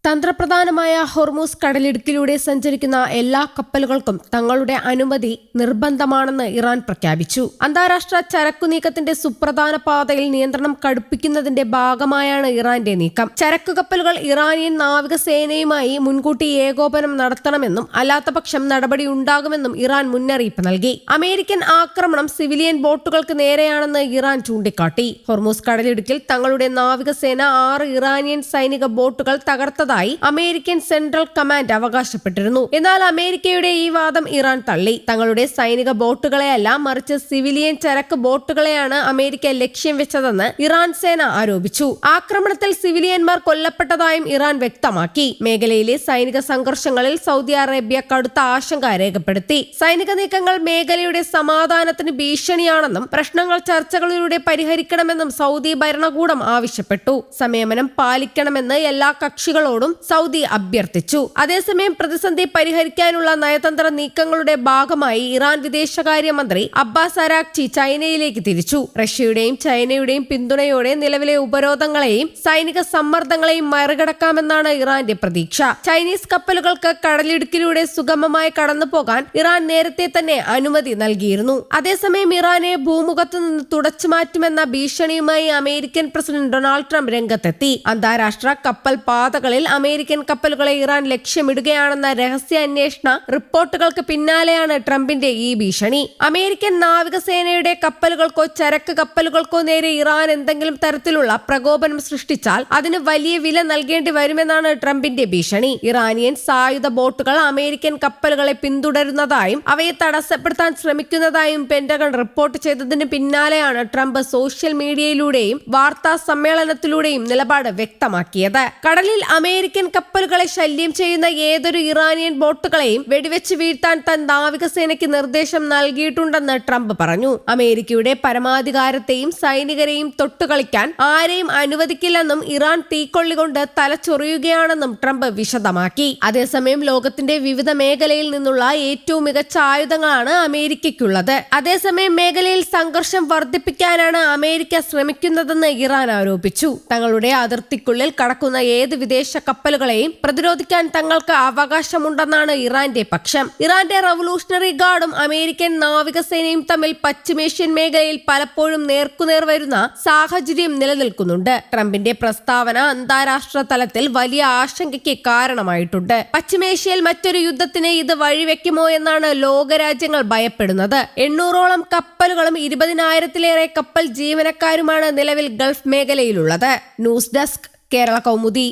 തന്ത്രപ്രധാനമായ ഹോർമൂസ് കടലിടുക്കിലൂടെ സഞ്ചരിക്കുന്ന എല്ലാ കപ്പലുകൾക്കും തങ്ങളുടെ അനുമതി നിർബന്ധമാണെന്ന് ഇറാൻ പ്രഖ്യാപിച്ചു. അന്താരാഷ്ട്ര ചരക്കു നീക്കത്തിന്റെ സുപ്രധാന പാതയിൽ നിയന്ത്രണം കടുപ്പിക്കുന്നതിന്റെ ഭാഗമായാണ് ഇറാന്റെ നീക്കം. ചരക്കു കപ്പലുകൾ ഇറാനിയൻ നാവികസേനയുമായി മുൻകൂട്ടി ഏകോപനം നടത്തണമെന്നും അല്ലാത്തപക്ഷം നടപടി ഉണ്ടാകുമെന്നും ഇറാൻ മുന്നറിയിപ്പ് നൽകി. അമേരിക്കൻ ആക്രമണം സിവിലിയൻ ബോട്ടുകൾക്ക് നേരെയാണെന്ന് ഇറാൻ ചൂണ്ടിക്കാട്ടി. ഹോർമൂസ് കടലിടുക്കിൽ തങ്ങളുടെ നാവികസേന 6 ഇറാനിയൻ സൈനിക ബോട്ടുകൾ തകർത്തതായി അമേരിക്കൻ സെൻട്രൽ കമാൻഡ് അവകാശപ്പെട്ടിരുന്നു. എന്നാൽ അമേരിക്കയുടെ ഈ വാദം ഇറാൻ തള്ളി. തങ്ങളുടെ സൈനിക ബോട്ടുകളെയല്ല, മറിച്ച് സിവിലിയൻ ചരക്ക് ബോട്ടുകളെയാണ് അമേരിക്ക ലക്ഷ്യം വെച്ചതെന്ന് ഇറാൻ സേന ആരോപിച്ചു. ആക്രമണത്തിൽ സിവിലിയന്മാർ കൊല്ലപ്പെട്ടതായും ഇറാൻ വ്യക്തമാക്കി. മേഖലയിലെ സൈനിക സംഘർഷങ്ങളിൽ സൗദി അറേബ്യ കടുത്ത ആശങ്ക രേഖപ്പെടുത്തി. സൈനിക നീക്കങ്ങൾ മേഖലയുടെ സമാധാനത്തിന് ഭീഷണിയാണെന്നും പ്രശ്നങ്ങൾ ചർച്ചകളിലൂടെ പരിഹരിക്കണമെന്നും സൗദി ഭരണകൂടം ആവശ്യപ്പെട്ടു. സംയമനം പാലിക്കണമെന്ന് എല്ലാ കക്ഷികളോടും സൗദി അഭ്യർത്ഥിച്ചു. അതേസമയം പ്രതിസന്ധി പരിഹരിക്കാനുള്ള നയതന്ത്ര നീക്കങ്ങളുടെ ഭാഗമായി ഇറാൻ വിദേശകാര്യമന്ത്രി അബ്ബാസ് അരാക്ചി ചൈനയിലേക്ക് തിരിച്ചു. റഷ്യയുടെയും ചൈനയുടെയും പിന്തുണയോടെ നിലവിലെ ഉപരോധങ്ങളെയും സൈനിക സമ്മർദ്ദങ്ങളെയും മറികടക്കാമെന്നാണ് ഇറാന്റെ പ്രതീക്ഷ. ചൈനീസ് കപ്പലുകൾക്ക് കടലിടുക്കിലൂടെ സുഗമമായി കടന്നുപോകാൻ ഇറാൻ നേരത്തെ തന്നെ അനുമതി നൽകിയിരുന്നു. അതേസമയം ഇറാനെ ഭൂമുഖത്ത് നിന്ന് തുടച്ചുമാറ്റുമെന്ന ഭീഷണിയുമായി അമേരിക്കൻ പ്രസിഡന്റ് ഡൊണാൾഡ് ട്രംപ് രംഗത്തെത്തി. അന്താരാഷ്ട്ര കപ്പൽ പാതകളിൽ അമേരിക്കൻ കപ്പലുകളെ ഇറാൻ ലക്ഷ്യമിടുകയാണെന്ന രഹസ്യാന്വേഷണ റിപ്പോർട്ടുകൾക്ക് പിന്നാലെയാണ് ട്രംപിന്റെ ഈ ഭീഷണി. അമേരിക്കൻ നാവികസേനയുടെ കപ്പലുകൾക്കോ ചരക്ക് കപ്പലുകൾക്കോ നേരെ ഇറാൻ എന്തെങ്കിലും തരത്തിലുള്ള പ്രകോപനം സൃഷ്ടിച്ചാൽ അതിന് വലിയ വില നൽകേണ്ടി വരുമെന്നാണ് ട്രംപിന്റെ ഭീഷണി. ഇറാനിയൻ സായുധ ബോട്ടുകൾ അമേരിക്കൻ കപ്പലുകളെ പിന്തുടരുന്നതായും അവയെ തടസ്സപ്പെടുത്താൻ ശ്രമിക്കുന്നതായും പെന്റഗൺ റിപ്പോർട്ട് ചെയ്തതിന് പിന്നാലെയാണ് ട്രംപ് സോഷ്യൽ മീഡിയയിലൂടെയും വാർത്താ സമ്മേളനത്തിലൂടെയും നിലപാട് വ്യക്തമാക്കിയത്. കടലിൽ അമേരിക്കൻ കപ്പലുകളെ ശല്യം ചെയ്യുന്ന ഏതൊരു ഇറാനിയൻ ബോട്ടുകളെയും വെടിവെച്ച് വീഴ്ത്താൻ താൻ നാവികസേനയ്ക്ക് നിർദ്ദേശം നൽകിയിട്ടുണ്ടെന്ന് ട്രംപ് പറഞ്ഞു. അമേരിക്കയുടെ പരമാധികാരത്തെയും സൈനികരെയും തൊട്ടുകളിക്കാൻ ആരെയും അനുവദിക്കില്ലെന്നും ഇറാൻ തീക്കൊള്ളികൊണ്ട് തലച്ചൊറിയുകയാണെന്നും ട്രംപ് വിശദമാക്കി. അതേസമയം ലോകത്തിന്റെ വിവിധ മേഖലയിൽ നിന്നുള്ള ഏറ്റവും മികച്ച ആയുധങ്ങളാണ് അമേരിക്കയ്ക്കുള്ളത്. അതേസമയം മേഖലയിൽ സംഘർഷം വർദ്ധിപ്പിക്കാനാണ് അമേരിക്ക ശ്രമിക്കുന്നതെന്ന് ഇറാൻ ആരോപിച്ചു. തങ്ങളുടെ അതിർത്തിക്കുള്ളിൽ കടക്കുന്ന ഏത് വിദേശ കപ്പലുകളെയും പ്രതിരോധിക്കാൻ തങ്ങൾക്ക് അവകാശമുണ്ടെന്നാണ് ഇറാന്റെ പക്ഷം. ഇറാന്റെ റവല്യൂഷണറി ഗാർഡും അമേരിക്കൻ നാവികസേനയും തമ്മിൽ പശ്ചിമേഷ്യൻ മേഖലയിൽ പലപ്പോഴും നേർക്കുനേർ വരുന്ന സാഹചര്യം നിലനിൽക്കുന്നുണ്ട്. ട്രംപിന്റെ പ്രസ്താവന അന്താരാഷ്ട്ര തലത്തിൽ വലിയ ആശങ്കയ്ക്ക് കാരണമായിട്ടുണ്ട്. പശ്ചിമേഷ്യയിൽ മറ്റൊരു യുദ്ധത്തിന് ഇത് വഴിവെക്കുമോ എന്നാണ് ലോകരാജ്യങ്ങൾ ഭയപ്പെടുന്നത്. 800ഓളം കപ്പലുകളും 20,000-ലേറെ കപ്പൽ ജീവനക്കാരുമാണ് നിലവിൽ ഗൾഫ് മേഖലയിലുള്ളത്. News desk, Kerala Kaumudi.